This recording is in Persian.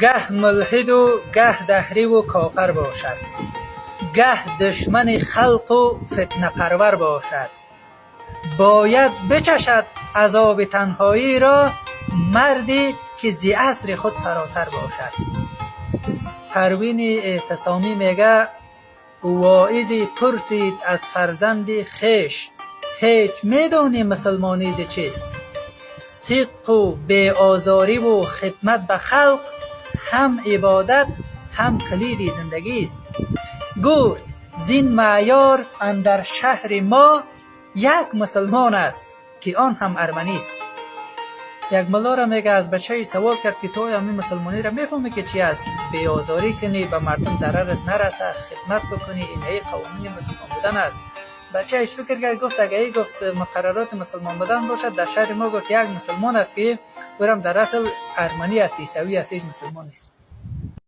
گه ملحد و گه دهری و کافر باشد، گه دشمن خلق و فتنه پرور باشد. باید بچشد عذاب تنهایی را، مردی که زی عصر خود فراتر باشد. پروین اعتصامی میگه واعظی پرسید از فرزند خویش، هیچ میدانی مسلمانی چیست؟ صدق و بی‌آزاری و خدمت به خلق هم عبادت هم کلید زندگی است. گفت زین معیار اندر شهر ما یک مسلمان است که آن هم ارمنی است. یک ملا را میگه از بچه سوال کرد که تو همین مسلمانی را میفهمی که چی است؟ بی‌آزاری کنی، به مردم ضررت نرسه، خدمت بکنی، این قوانین مسلمان بودن است. بچه ایش فکر کرد، گفت اگه ای گفت مقررات مسلمان بودن باشد در شهر ما، گفت یک مسلمان است که برم در اصل ارمنی است، عیسوی است، هیچ مسلمان نیست.